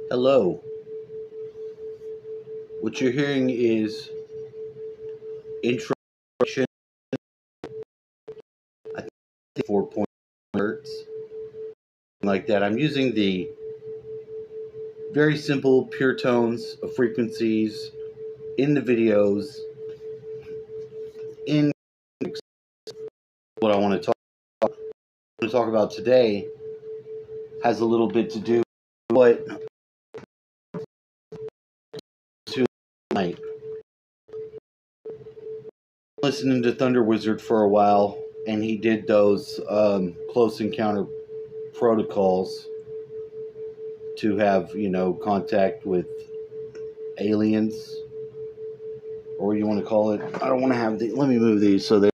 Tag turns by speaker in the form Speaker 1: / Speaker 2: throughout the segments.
Speaker 1: Hello. What you're hearing is introduction. I think 4 hertz, like that. I'm using the very simple pure tones of frequencies in the videos. In what I want to talk about today has a little bit to do with what to tonight. Listening to Thunder Wizard for a while, and he did those close encounter protocols to have, contact with aliens, or what you want to call it. I don't want to have the. Let me move these so they're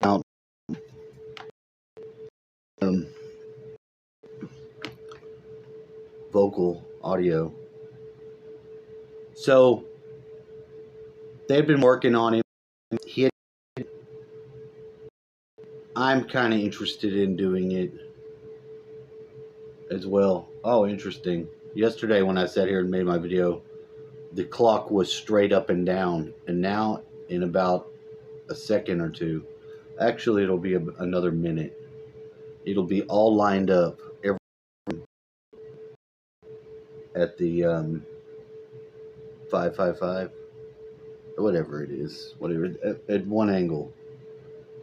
Speaker 1: out. Um, Vocal audio. So they've been working on him. I'm kind of interested in doing it as well. Oh, interesting. Yesterday when I sat here and made my video, the clock was straight up and down, and now in about a second or two, actually it'll be another minute. It'll be all lined up at the 555, whatever it is, whatever at one angle.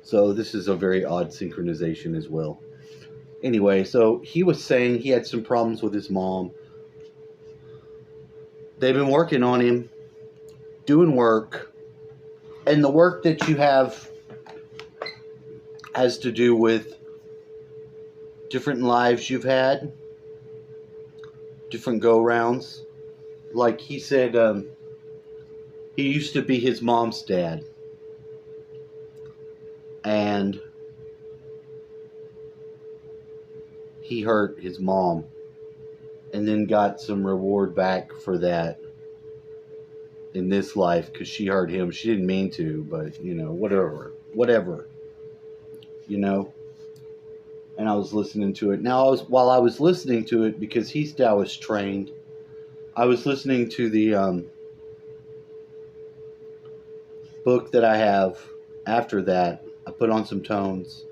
Speaker 1: So this is a very odd synchronization as well. Anyway, so he was saying he had some problems with his mom. They've been working on him, doing work, and the work that you have has to do with different lives you've had, different go-rounds. Like he said, he used to be his mom's dad, and he hurt his mom and then got some reward back for that in this life because she hurt him. She didn't mean to, but whatever, and I was listening to it. Now while I was listening to it, because he's Taoist trained, I was listening to the book that I have. After that, I put on some tones,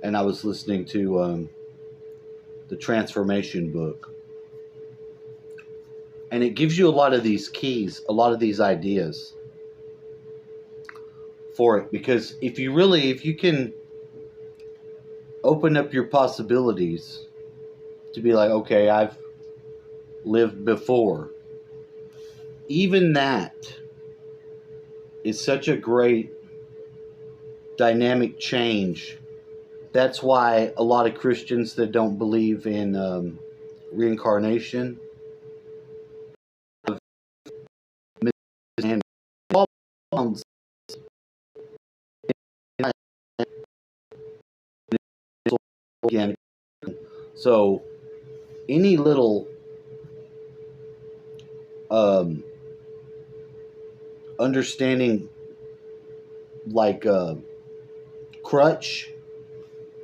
Speaker 1: and I was listening to the transformation book. And it gives you a lot of these keys, a lot of these ideas for it. Because if you can open up your possibilities to be like, okay, I've lived before. Even that is such a great dynamic change. That's why a lot of Christians that don't believe in reincarnation have misunderstandings. Again, so any little understanding, like a crutch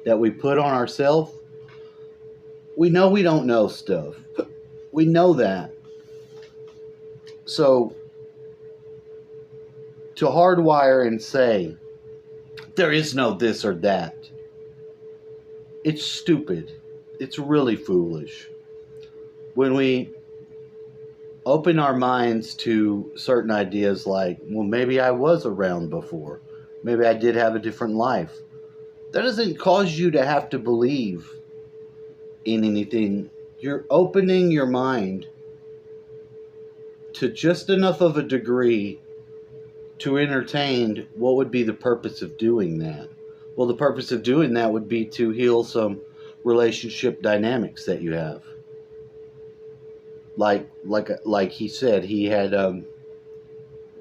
Speaker 1: that we put on ourselves, we know we don't know stuff. We know that. So to hardwire and say there is no this or that, it's stupid. It's really foolish. When we open our minds to certain ideas like, well, maybe I was around before. Maybe I did have a different life. That doesn't cause you to have to believe in anything. You're opening your mind to just enough of a degree to entertain what would be the purpose of doing that. Well, the purpose of doing that would be to heal some relationship dynamics that you have. Like he said, he had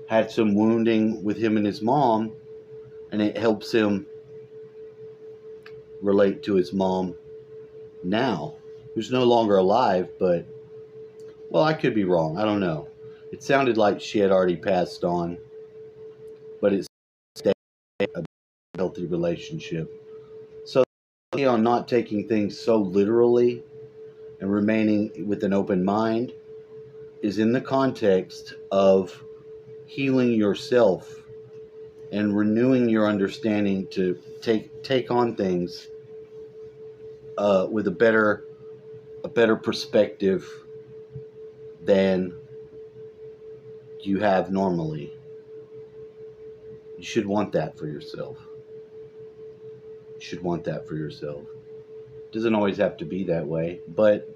Speaker 1: had some wounding with him and his mom, and it helps him relate to his mom now, who's no longer alive, but, well, I could be wrong. I don't know. It sounded like she had already passed on, but it's a healthy relationship. So, on not taking things so literally and remaining with an open mind is in the context of healing yourself and renewing your understanding to take on things with a better perspective than you have normally. You should want that for yourself. You should want that for yourself. It doesn't always have to be that way, but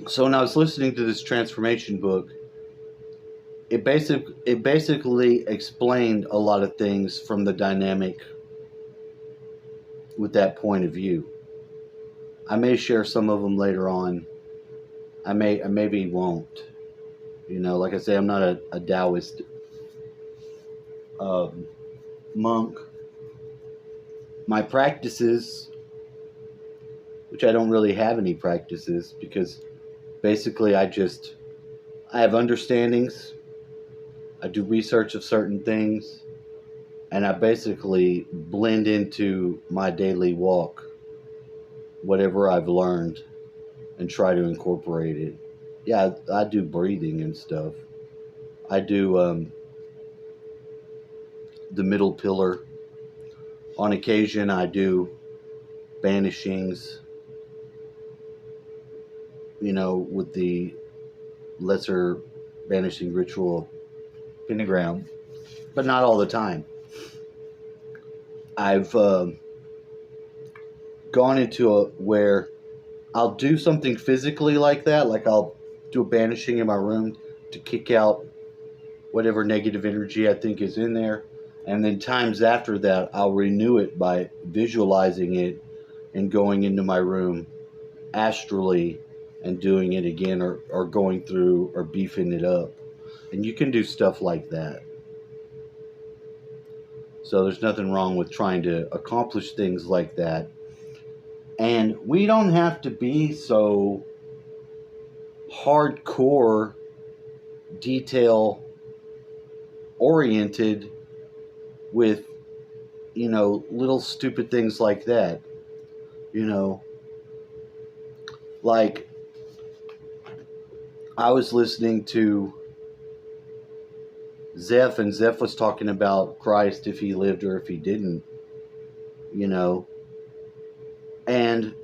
Speaker 1: so when I was listening to this transformation book, it basically explained a lot of things from the dynamic with that point of view. I may share some of them later on. I maybe won't. Like I say, I'm not a Taoist monk. My practices, which I don't really have any practices, because basically I have understandings. I do research of certain things, and I basically blend into my daily walk whatever I've learned and try to incorporate it. Yeah, I do breathing and stuff. I do the middle pillar. On occasion, I do banishings, with the lesser banishing ritual pentagram, but not all the time. I've gone into where I'll do something physically like that, like I'll do a banishing in my room to kick out whatever negative energy I think is in there. And then times after that, I'll renew it by visualizing it and going into my room astrally and doing it again, or going through or beefing it up. And you can do stuff like that. So there's nothing wrong with trying to accomplish things like that. And we don't have to be so hardcore, detail oriented with, little stupid things like that. Like I was listening to Zeph, and Zeph was talking about Christ, if he lived or if he didn't, and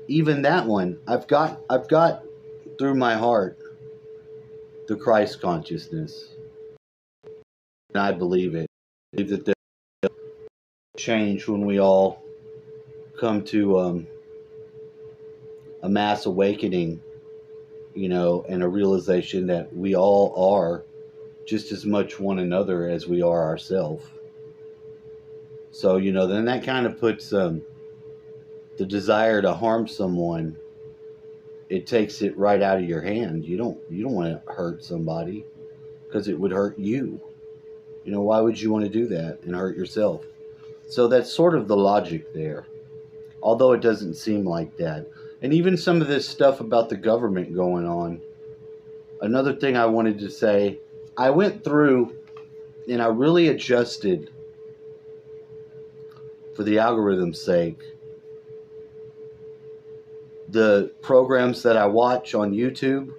Speaker 1: even that one, I've got through my heart the Christ consciousness, and I believe it. I believe that there's change when we all come to a mass awakening, and a realization that we all are just as much one another as we are ourselves. So, then that kind of puts the desire to harm someone, it takes it right out of your hand. You don't want to hurt somebody because it would hurt you. Why would you want to do that and hurt yourself? So that's sort of the logic there, although it doesn't seem like that. And even some of this stuff about the government going on. Another thing I wanted to say, I went through and I really adjusted, for the algorithm's sake, the programs that I watch on YouTube.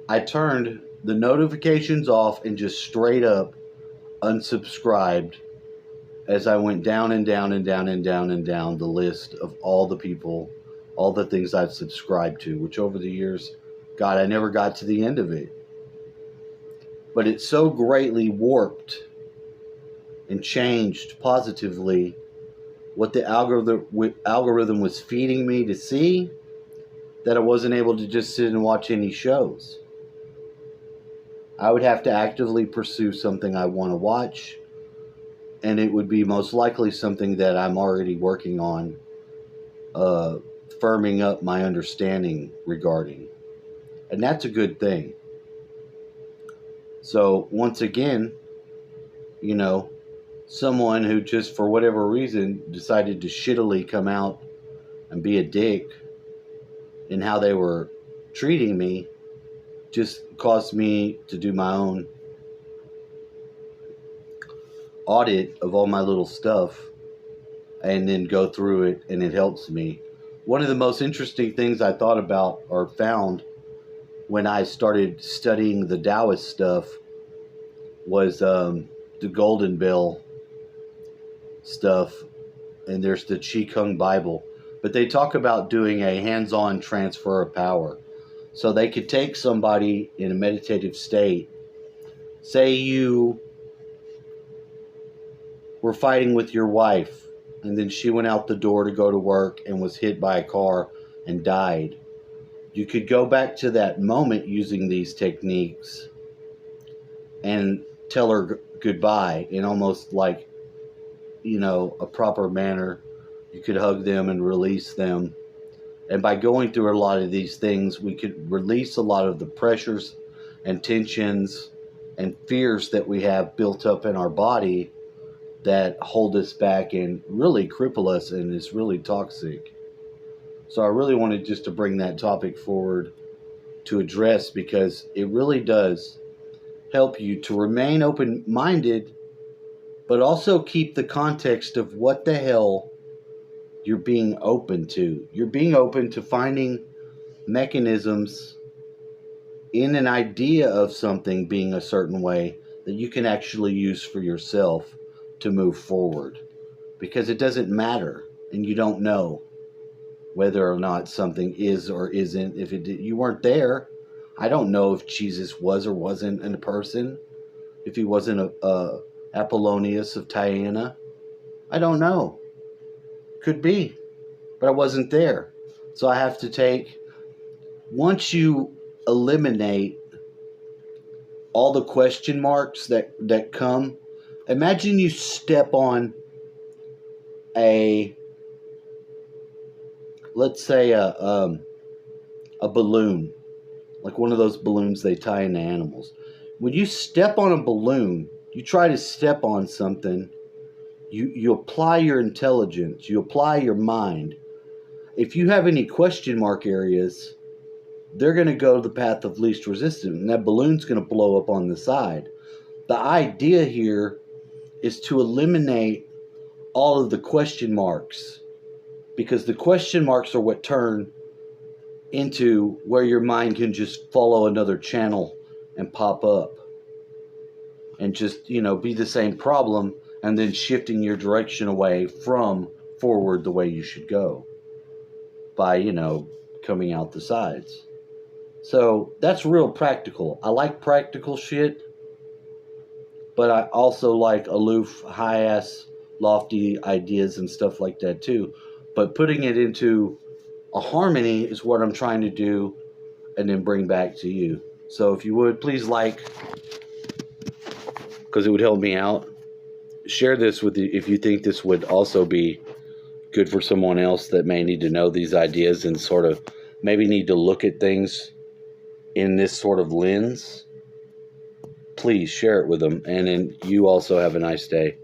Speaker 1: I turned the notifications off and just straight up unsubscribed as I went down and down and down and down and down the list of all the people, all the things I've subscribed to, which over the years, God, I never got to the end of it. But it so greatly warped and changed positively what the algorithm was feeding me to see, that I wasn't able to just sit and watch any shows. I would have to actively pursue something I want to watch, and it would be most likely something that I'm already working on, firming up my understanding regarding. And that's a good thing. So once again, someone who just for whatever reason decided to shittily come out and be a dick in how they were treating me just caused me to do my own audit of all my little stuff and then go through it, and it helps me. one of the most interesting things I thought about or found when I started studying the Taoist stuff was the Golden Bell stuff, and there's the Chi Kung Bible. But they talk about doing a hands-on transfer of power. So they could take somebody in a meditative state. Say you were fighting with your wife, and then she went out the door to go to work and was hit by a car and died. You could go back to that moment using these techniques and tell her goodbye in almost like, a proper manner. You could hug them and release them. And by going through a lot of these things, we could release a lot of the pressures and tensions and fears that we have built up in our body that hold us back and really cripple us and is really toxic. So I really wanted just to bring that topic forward to address, because it really does help you to remain open-minded, but also keep the context of what the hell you're being open to. You're being open to finding mechanisms in an idea of something being a certain way that you can actually use for yourself to move forward. Because it doesn't matter, and you don't know whether or not something is or isn't. If you weren't there, I don't know if Jesus was or wasn't a person. If he wasn't a Apollonius of Tyana, I don't know. Could be, but I wasn't there. So I have to take, once you eliminate all the question marks that come, imagine you step on let's say a balloon, like one of those balloons they tie into animals. When you step on a balloon, you try to step on something, you apply your intelligence, you apply your mind. If you have any question mark areas, they're going to go the path of least resistance, and that balloon's going to blow up on the side. The idea here is to eliminate all of the question marks, because the question marks are what turn into where your mind can just follow another channel and pop up and just, be the same problem, and then shifting your direction away from forward the way you should go by, coming out the sides. So that's real practical. I like practical shit, but I also like aloof, high-ass, lofty ideas and stuff like that too. But putting it into a harmony is what I'm trying to do and then bring back to you. So if you would, please like, because it would help me out. Share this with you if you think this would also be good for someone else that may need to know these ideas and sort of maybe need to look at things in this sort of lens. Please share it with them. And then you also have a nice day.